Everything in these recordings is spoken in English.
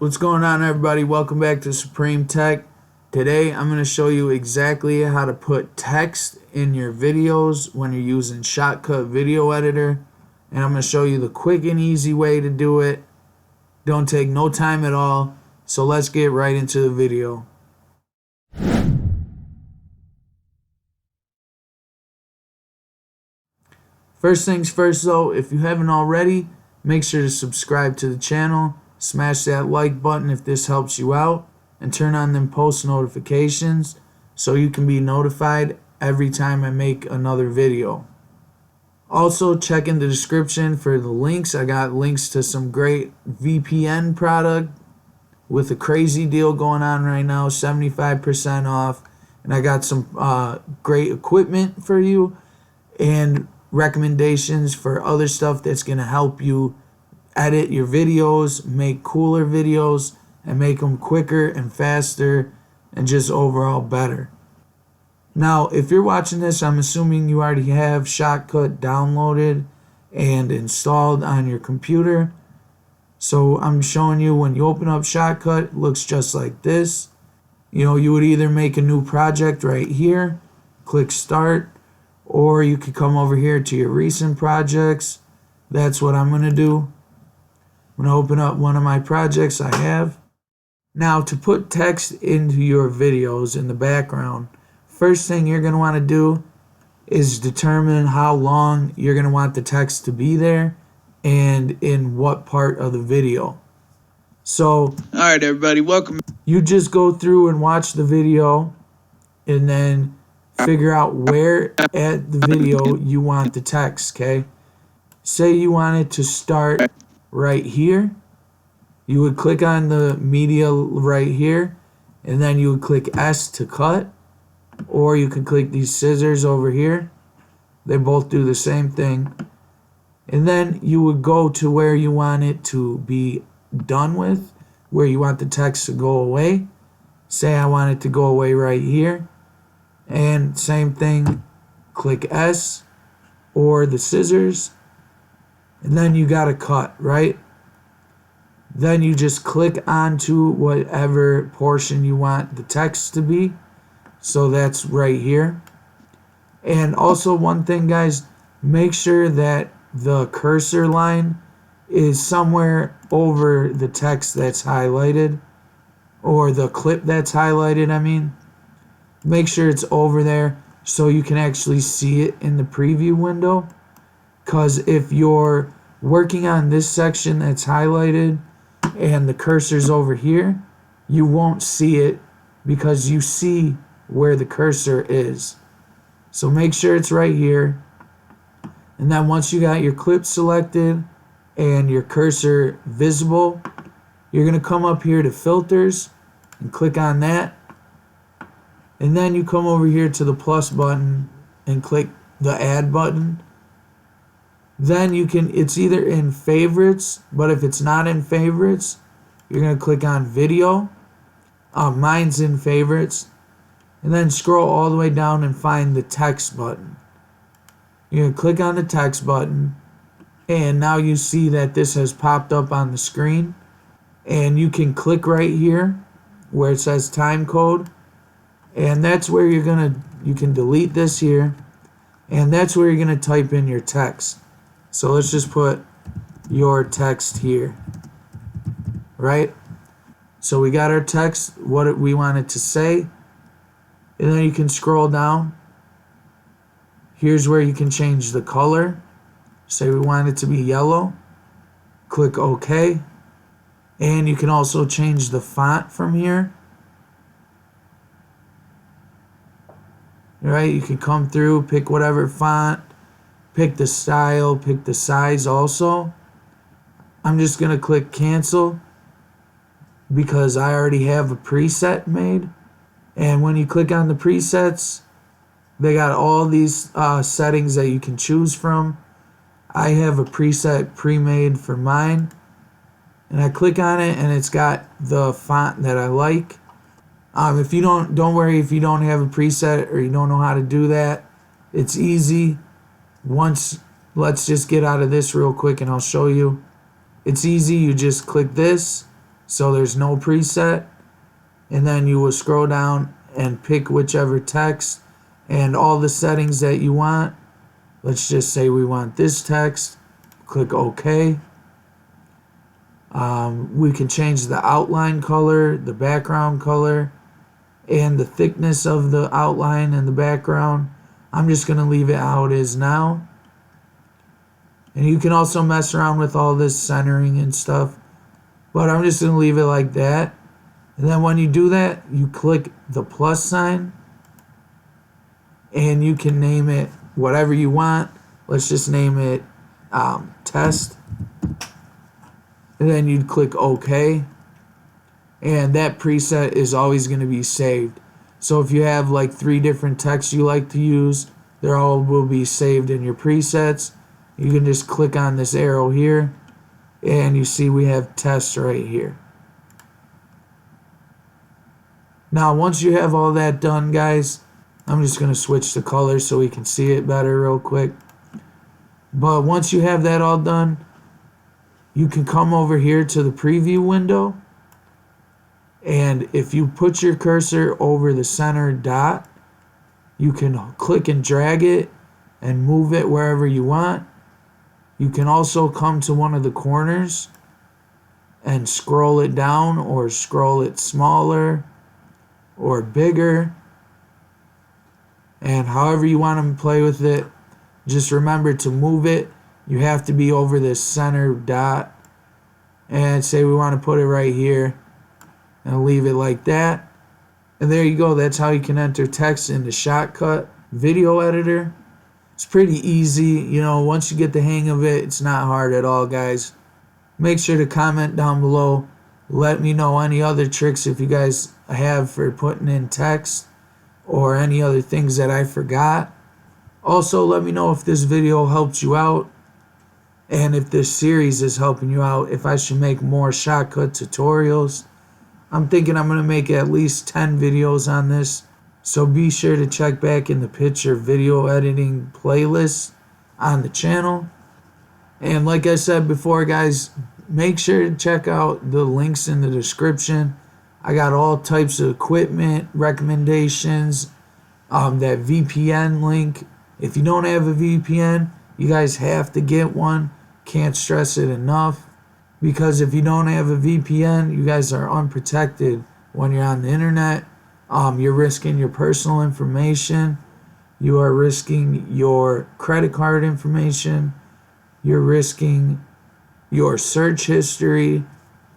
What's going on, everybody? Welcome back to Supreme Tech. Today I'm going to show you exactly how to put text in your videos when you're using Shotcut video editor, and I'm going to show you the quick and easy way to do it. Don't take no time at all, so let's get right into the video. First things first though, if you haven't already, make sure to subscribe to the channel. Smash that like button if this helps you out, and turn on them post notifications so you can be notified every time I make another video. Also, check in the description for the links. I got links to some great VPN product with a crazy deal going on right now, 75% off. And I got some great equipment for you and recommendations for other stuff that's going to help you edit your videos, make cooler videos, and make them quicker and faster and just overall better. Now, if you're watching this, I'm assuming you already have Shotcut downloaded and installed on your computer. So I'm showing you when you open up Shotcut, it looks just like this. You would either make a new project right here, click start, or you could come over here to your recent projects. That's what I'm going to do. I'm going to open up one of my projects I have. Now, to put text into your videos in the background, first thing you're going to want to do is determine how long you're going to want the text to be there and in what part of the video. So, alright everybody, welcome. You just go through and watch the video and then figure out where at the video you want the text, okay? Say you want it to start right here. You would click on the media right here, and then you would click S to cut, or you can click these scissors over here. They both do the same thing. And then you would go to where you want it to be done with, where you want the text to go away. Say I want it to go away right here. And same thing, click S or the scissors, and then you gotta cut, right? Then you just click onto whatever portion you want the text to be. So that's right here. And also one thing, guys, make sure that the cursor line is somewhere over the text that's highlighted, or the clip that's highlighted, I mean. Make sure it's over there so you can actually see it in the preview window. Because if you're working on this section that's highlighted and the cursor's over here, you won't see it because you see where the cursor is. So make sure it's right here. And then once you got your clip selected and your cursor visible, you're going to come up here to filters and click on that. And then you come over here to the plus button and click the add button. Then you can, it's either in favorites, but if it's not in favorites, you're going to click on video. Mine's in favorites. And then scroll all the way down and find the text button. You're going to click on the text button. And now you see that this has popped up on the screen. And you can click right here where it says time code. And that's where you can delete this here, and that's where you're gonna type in your text. So let's just put your text here, right? So we got our text, what we want it to say, and then you can scroll down. Here's where you can change the color. Say we want it to be yellow, click OK, and you can also change the font from here. Right, you can come through, pick whatever font, pick the style, pick the size also. I'm just going to click cancel because I already have a preset made. And when you click on the presets, they got all these settings that you can choose from. I have a preset pre-made for mine. And I click on it and it's got the font that I like. If you don't worry if you don't have a preset or you don't know how to do that. It's easy. Let's just get out of this real quick and I'll show you. It's easy. You just click this, So there's no preset. And then you will scroll down and pick whichever text and all the settings that you want. Let's just say we want this text. Click OK. We can change the outline color, the background color, and the thickness of the outline and the background. I'm just going to leave it how it is now. And you can also mess around with all this centering and stuff. But I'm just going to leave it like that. And then when you do that, you click the plus sign. And you can name it whatever you want. Let's just name it test. And then you'd click OK. And that preset is always going to be saved. So if you have like 3 different texts you like to use, they all will be saved in your presets. You can just click on this arrow here, and you see we have test right here. Now once you have all that done, guys, I'm just going to switch the color so we can see it better real quick. But once you have that all done, you can come over here to the preview window. And if you put your cursor over the center dot, you can click and drag it and move it wherever you want. You can also come to one of the corners and scroll it down or scroll it smaller or bigger. And however you want to play with it, just remember to move it. You have to be over this center dot. And say we want to put it right here. And leave it like that. And there you go. That's how you can enter text in the Shotcut video editor. It's pretty easy. You know, once you get the hang of it, it's not hard at all, guys. Make sure to comment down below. Let me know any other tricks if you guys have for putting in text or any other things that I forgot. Also, let me know if this video helped you out and if this series is helping you out, if I should make more Shotcut tutorials. I'm thinking I'm going to make at least 10 videos on this. So be sure to check back in the picture video editing playlist on the channel. And like I said before, guys, make sure to check out the links in the description. I got all types of equipment recommendations. That VPN link. If you don't have a VPN, you guys have to get one. Can't stress it enough. Because if you don't have a VPN, you guys are unprotected when you're on the internet. You're risking your personal information. You are risking your credit card information. You're risking your search history,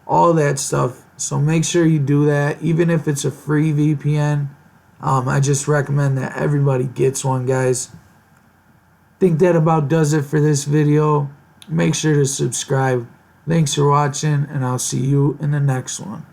all that stuff. So make sure you do that, even if it's a free VPN. I just recommend that everybody gets one, guys. I think that about does it for this video. Make sure to subscribe. Thanks for watching, and I'll see you in the next one.